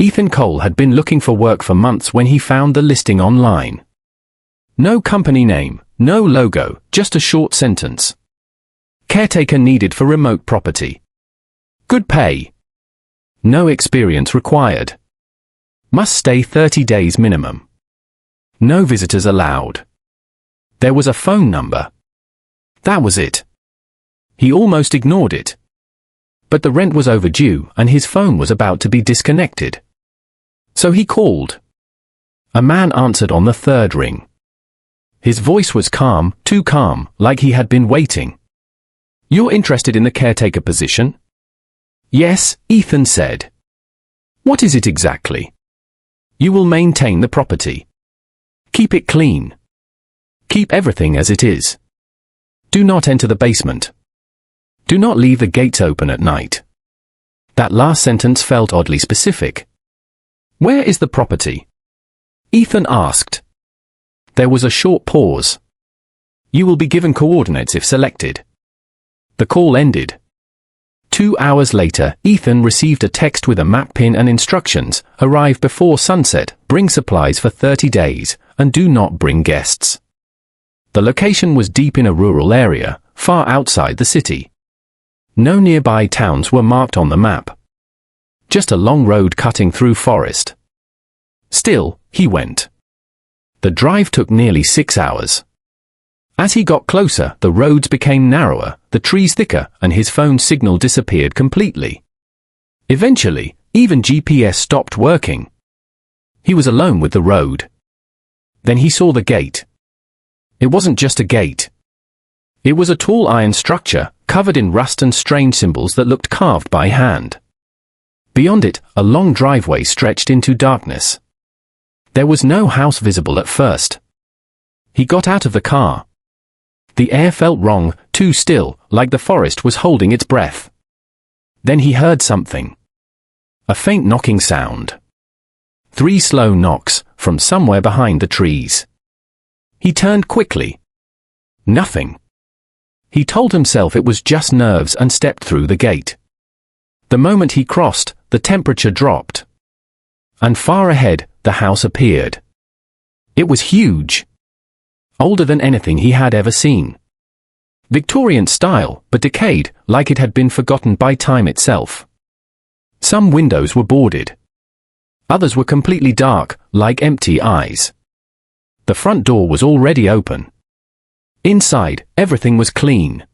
Ethan Cole had been looking for work for months when he found the listing online. No company name, no logo, just a short sentence. Caretaker needed for remote property. Good pay. No experience required. Must stay 30 days minimum. No visitors allowed. There was a phone number. That was it. He almost ignored it. But the rent was overdue and his phone was about to be disconnected. So he called. A man answered on the third ring. His voice was calm, too calm, like he had been waiting. "You're interested in the caretaker position?" "Yes," Ethan said. "What is it exactly?" "You will maintain the property. Keep it clean. Keep everything as it is. Do not enter the basement. Do not leave the gates open at night." That last sentence felt oddly specific. "Where is the property?" Ethan asked. There was a short pause. "You will be given coordinates if selected." The call ended. 2 hours later, Ethan received a text with a map pin and instructions: arrive before sunset, bring supplies for 30 days, and do not bring guests. The location was deep in a rural area, far outside the city. No nearby towns were marked on the map. Just a long road cutting through forest. Still, he went. The drive took nearly 6 hours. As he got closer, the roads became narrower, the trees thicker, and his phone signal disappeared completely. Eventually, even GPS stopped working. He was alone with the road. Then he saw the gate. It wasn't just a gate. It was a tall iron structure, covered in rust and strange symbols that looked carved by hand. Beyond it, a long driveway stretched into darkness. There was no house visible at first. He got out of the car. The air felt wrong, too still, like the forest was holding its breath. Then he heard something. A faint knocking sound. 3 slow knocks, from somewhere behind the trees. He turned quickly. Nothing. He told himself it was just nerves and stepped through the gate. The moment he crossed, the temperature dropped. And far ahead, the house appeared. It was huge. Older than anything he had ever seen. Victorian style, but decayed, like it had been forgotten by time itself. Some windows were boarded. Others were completely dark, like empty eyes. The front door was already open. Inside, everything was clean.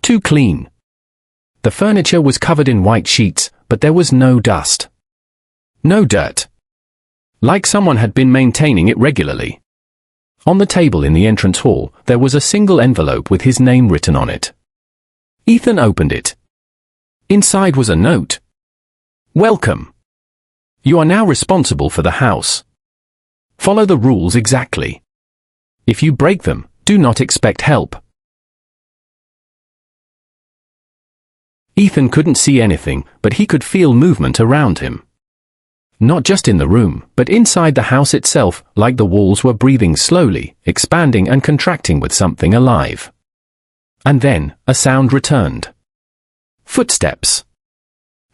Too clean. The furniture was covered in white sheets, but there was no dust. No dirt. Like someone had been maintaining it regularly. On the table in the entrance hall, there was a single envelope with his name written on it. Ethan opened it. Inside was a note. "Welcome. You are now responsible for the house. Follow the rules exactly. If you break them, do not expect help." Ethan couldn't see anything, but he could feel movement around him. Not just in the room, but inside the house itself, like the walls were breathing slowly, expanding and contracting with something alive. And then, a sound returned. Footsteps.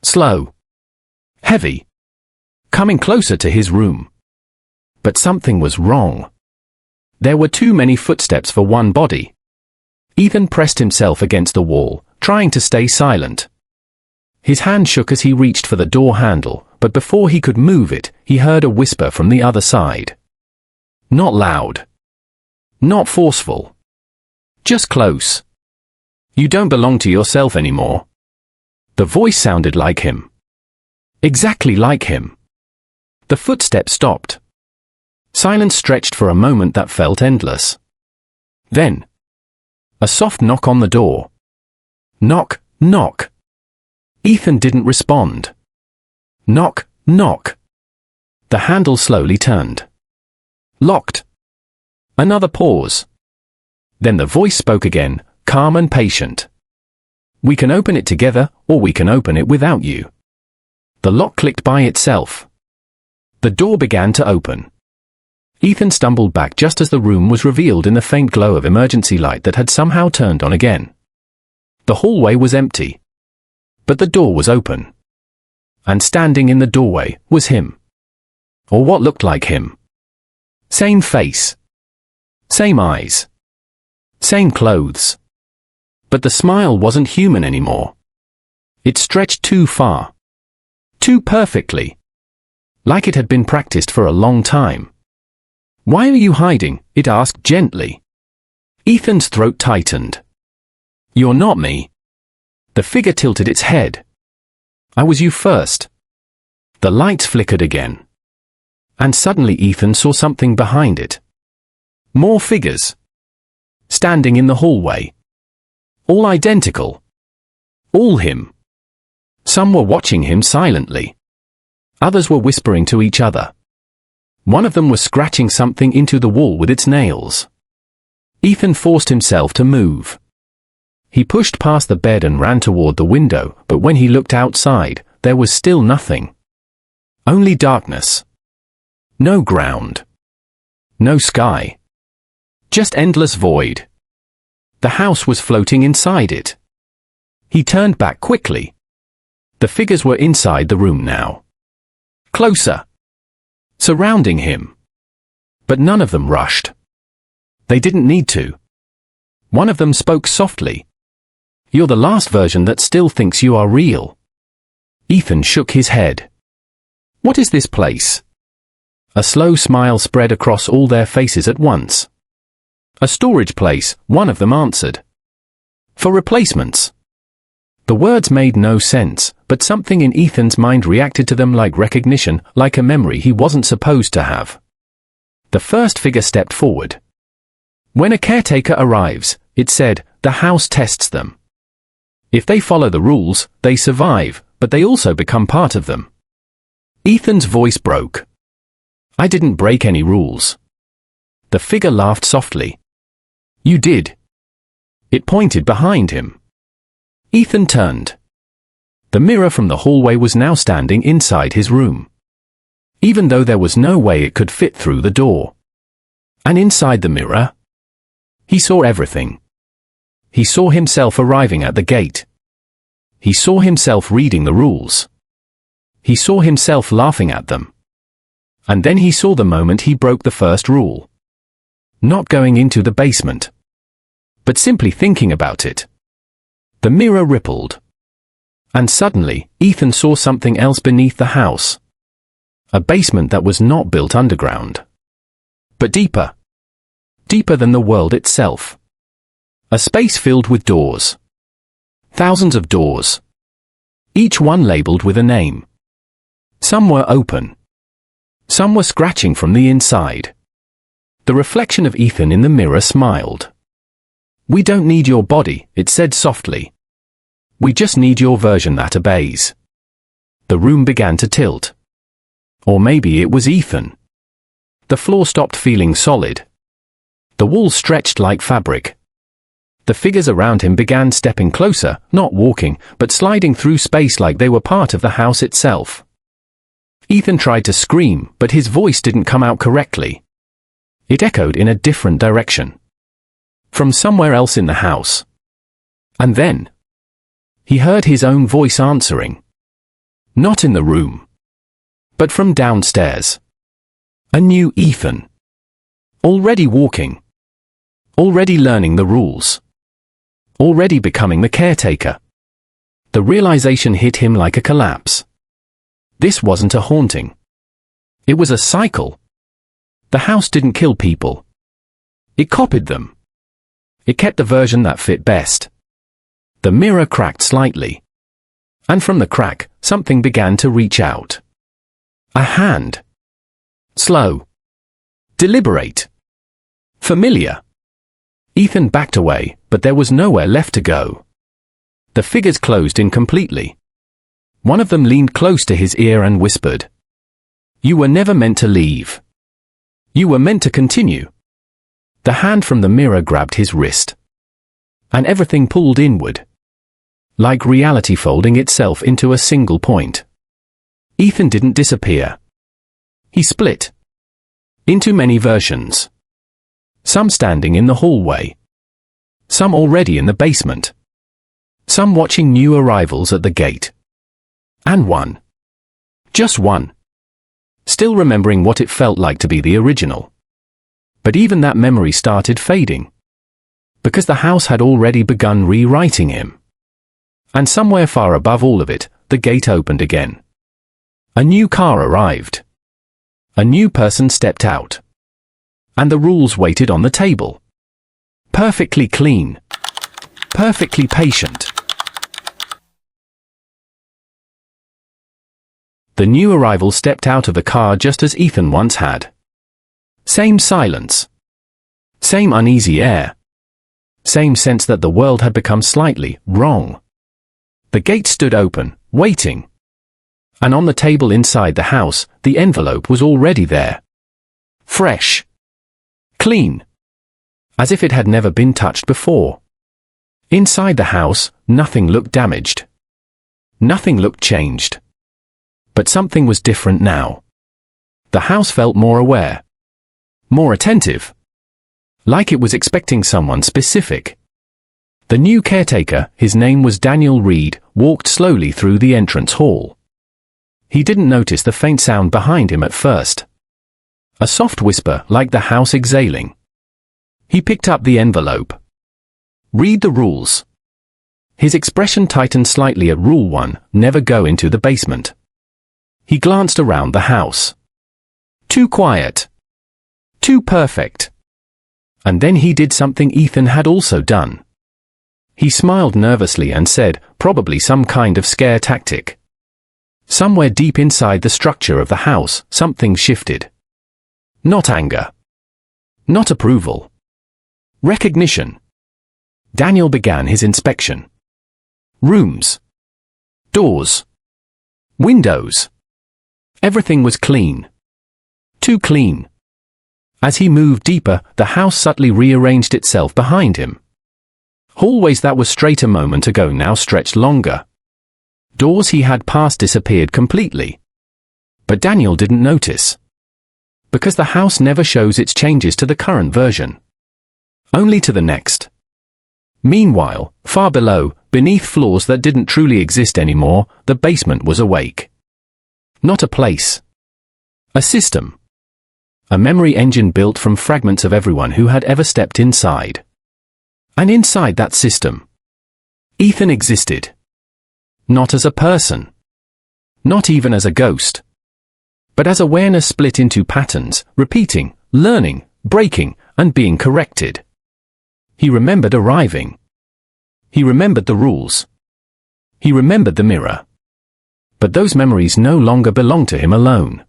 Slow. Heavy. Coming closer to his room. But something was wrong. There were too many footsteps for one body. Ethan pressed himself against the wall, trying to stay silent. His hand shook as he reached for the door handle, but before he could move it, he heard a whisper from the other side. Not loud. Not forceful. Just close. "You don't belong to yourself anymore." The voice sounded like him. Exactly like him. The footsteps stopped. Silence stretched for a moment that felt endless. Then, a soft knock on the door. Knock, knock. Ethan didn't respond. Knock, knock. The handle slowly turned. Locked. Another pause. Then the voice spoke again, calm and patient. "We can open it together, or we can open it without you." The lock clicked by itself. The door began to open. Ethan stumbled back just as the room was revealed in the faint glow of emergency light that had somehow turned on again. The hallway was empty. But the door was open. And standing in the doorway was him. Or what looked like him. Same face. Same eyes. Same clothes. But the smile wasn't human anymore. It stretched too far. Too perfectly. Like it had been practiced for a long time. "Why are you hiding?" it asked gently. Ethan's throat tightened. "You're not me." The figure tilted its head. "I was you first." The lights flickered again. And suddenly Ethan saw something behind it. More figures. Standing in the hallway. All identical. All him. Some were watching him silently. Others were whispering to each other. One of them was scratching something into the wall with its nails. Ethan forced himself to move. He pushed past the bed and ran toward the window, but when he looked outside, there was still nothing. Only darkness. No ground. No sky. Just endless void. The house was floating inside it. He turned back quickly. The figures were inside the room now. Closer. Surrounding him. But none of them rushed. They didn't need to. One of them spoke softly. "You're the last version that still thinks you are real." Ethan shook his head. "What is this place?" A slow smile spread across all their faces at once. "A storage place," one of them answered. "For replacements." The words made no sense, but something in Ethan's mind reacted to them like recognition, like a memory he wasn't supposed to have. The first figure stepped forward. "When a caretaker arrives," it said, "the house tests them. If they follow the rules, they survive, but they also become part of them." Ethan's voice broke. "I didn't break any rules." The figure laughed softly. "You did." It pointed behind him. Ethan turned. The mirror from the hallway was now standing inside his room. Even though there was no way it could fit through the door. And inside the mirror, he saw everything. He saw himself arriving at the gate. He saw himself reading the rules. He saw himself laughing at them. And then he saw the moment he broke the first rule. Not going into the basement. But simply thinking about it. The mirror rippled. And suddenly, Ethan saw something else beneath the house. A basement that was not built underground. But deeper. Deeper than the world itself. A space filled with doors. Thousands of doors. Each one labeled with a name. Some were open. Some were scratching from the inside. The reflection of Ethan in the mirror smiled. "We don't need your body," it said softly. "We just need your version that obeys." The room began to tilt. Or maybe it was Ethan. The floor stopped feeling solid. The walls stretched like fabric. The figures around him began stepping closer, not walking, but sliding through space like they were part of the house itself. Ethan tried to scream, but his voice didn't come out correctly. It echoed in a different direction. From somewhere else in the house. And then he heard his own voice answering. Not in the room. But from downstairs. A new Ethan. Already walking. Already learning the rules. Already becoming the caretaker. The realization hit him like a collapse. This wasn't a haunting. It was a cycle. The house didn't kill people. It copied them. It kept the version that fit best. The mirror cracked slightly. And from the crack, something began to reach out. A hand. Slow. Deliberate. Familiar. Ethan backed away, but there was nowhere left to go. The figures closed in completely. One of them leaned close to his ear and whispered. "You were never meant to leave. You were meant to continue." The hand from the mirror grabbed his wrist. And everything pulled inward. Like reality folding itself into a single point. Ethan didn't disappear. He split. Into many versions. Some standing in the hallway. Some already in the basement. Some watching new arrivals at the gate. And one Just one. Still remembering what it felt like to be the original. But even that memory started fading. Because the house had already begun rewriting him. And somewhere far above all of it, the gate opened again. A new car arrived. A new person stepped out. And the rules waited on the table. Perfectly clean. Perfectly patient. The new arrival stepped out of the car just as Ethan once had. Same silence. Same uneasy air. Same sense that the world had become slightly wrong. The gate stood open, waiting. And on the table inside the house, the envelope was already there. Fresh. Clean. As if it had never been touched before. Inside the house, nothing looked damaged. Nothing looked changed. But something was different now. The house felt more aware. More attentive. Like it was expecting someone specific. The new caretaker, his name was Daniel Reed, walked slowly through the entrance hall. He didn't notice the faint sound behind him at first. A soft whisper, like the house exhaling. He picked up the envelope. Read the rules. His expression tightened slightly at Rule 1, never go into the basement. He glanced around the house. Too quiet. Too perfect. And then he did something Ethan had also done. He smiled nervously and said, probably some kind of scare tactic. Somewhere deep inside the structure of the house, something shifted. Not anger. Not approval. Recognition. Daniel began his inspection. Rooms. Doors. Windows. Everything was clean. Too clean. As he moved deeper, the house subtly rearranged itself behind him. Hallways that were straight a moment ago now stretched longer. Doors he had passed disappeared completely. But Daniel didn't notice. Because the house never shows its changes to the current version. Only to the next. Meanwhile, far below, beneath floors that didn't truly exist anymore, the basement was awake. Not a place. A system. A memory engine built from fragments of everyone who had ever stepped inside. And inside that system, Ethan existed. Not as a person. Not even as a ghost. But as awareness split into patterns, repeating, learning, breaking, and being corrected. He remembered arriving. He remembered the rules. He remembered the mirror. But those memories no longer belonged to him alone.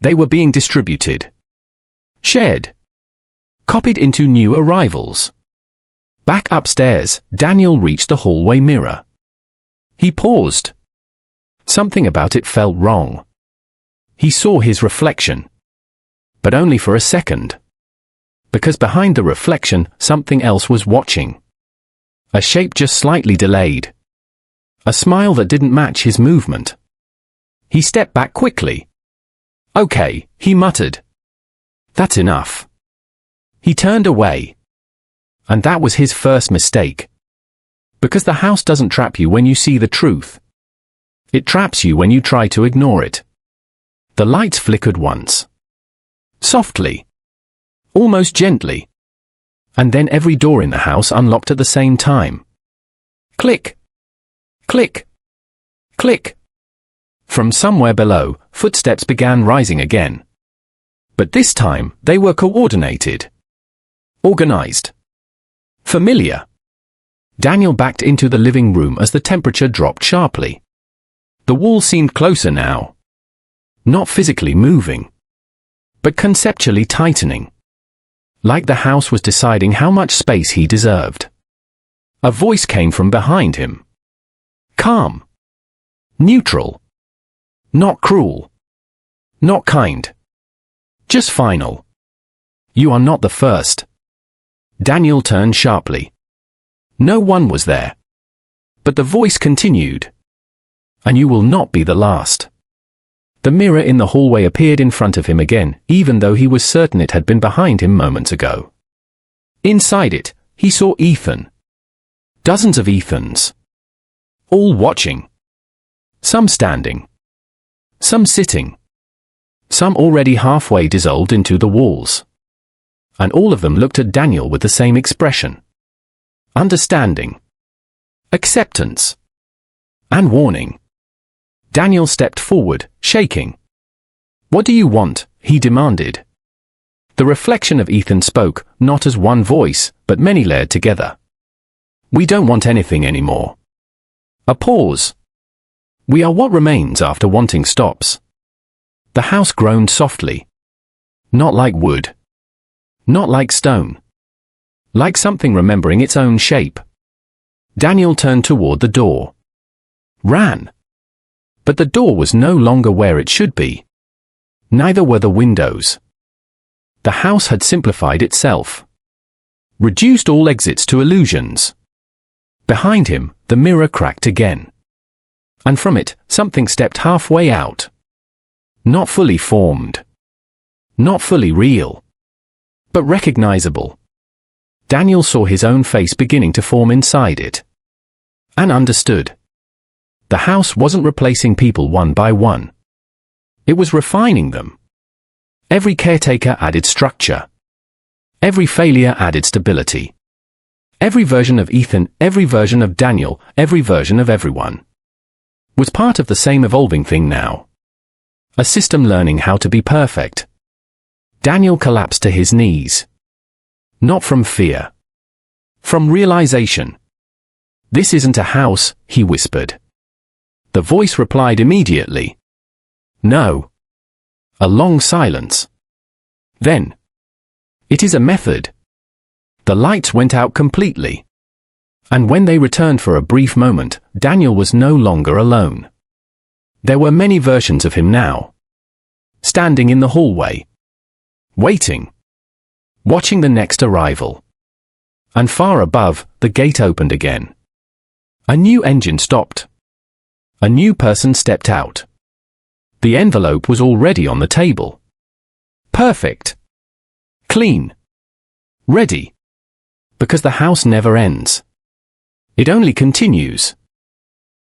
They were being distributed. Shared. Copied into new arrivals. Back upstairs, Daniel reached the hallway mirror. He paused. Something about it felt wrong. He saw his reflection. But only for a second. Because behind the reflection, something else was watching. A shape just slightly delayed. A smile that didn't match his movement. He stepped back quickly. Okay, he muttered. That's enough. He turned away. And that was his first mistake. Because the house doesn't trap you when you see the truth. It traps you when you try to ignore it. The lights flickered once. Softly. Almost gently. And then every door in the house unlocked at the same time. Click. Click. Click. From somewhere below, footsteps began rising again. But this time, they were coordinated. Organized. Familiar. Daniel backed into the living room as the temperature dropped sharply. The wall seemed closer now. Not physically moving. But conceptually tightening. Like the house was deciding how much space he deserved. A voice came from behind him. Calm. Neutral. Not cruel. Not kind. Just final. You are not the first. Daniel turned sharply. No one was there. But the voice continued. And you will not be the last. The mirror in the hallway appeared in front of him again, even though he was certain it had been behind him moments ago. Inside it, he saw Ethan. Dozens of Ethans. All watching. Some standing. some sitting, some already halfway dissolved into the walls. And all of them looked at Daniel with the same expression. Understanding, acceptance, and warning. Daniel stepped forward, shaking. "What do you want?" he demanded. The reflection of Ethan spoke, not as one voice, but many layered together. "We don't want anything anymore." A pause. "We are what remains after wanting stops." The house groaned softly. Not like wood. Not like stone. Like something remembering its own shape. Daniel turned toward the door. Ran. But the door was no longer where it should be. Neither were the windows. The house had simplified itself. Reduced all exits to illusions. Behind him, the mirror cracked again. And from it, something stepped halfway out. Not fully formed. Not fully real. But recognizable. Daniel saw his own face beginning to form inside it. And understood. The house wasn't replacing people one by one. It was refining them. Every caretaker added structure. Every failure added stability. Every version of Ethan, every version of Daniel, every version of everyone was part of the same evolving thing now. A system learning how to be perfect. Daniel collapsed to his knees. Not from fear. From realization. "This isn't a house," he whispered. The voice replied immediately. "No." A long silence. Then, "It is a method." The lights went out completely. And when they returned for a brief moment, Daniel was no longer alone. There were many versions of him now. Standing in the hallway. Waiting. Watching the next arrival. And far above, the gate opened again. A new engine stopped. A new person stepped out. The envelope was already on the table. Perfect. Clean. Ready. Because the house never ends. It only continues.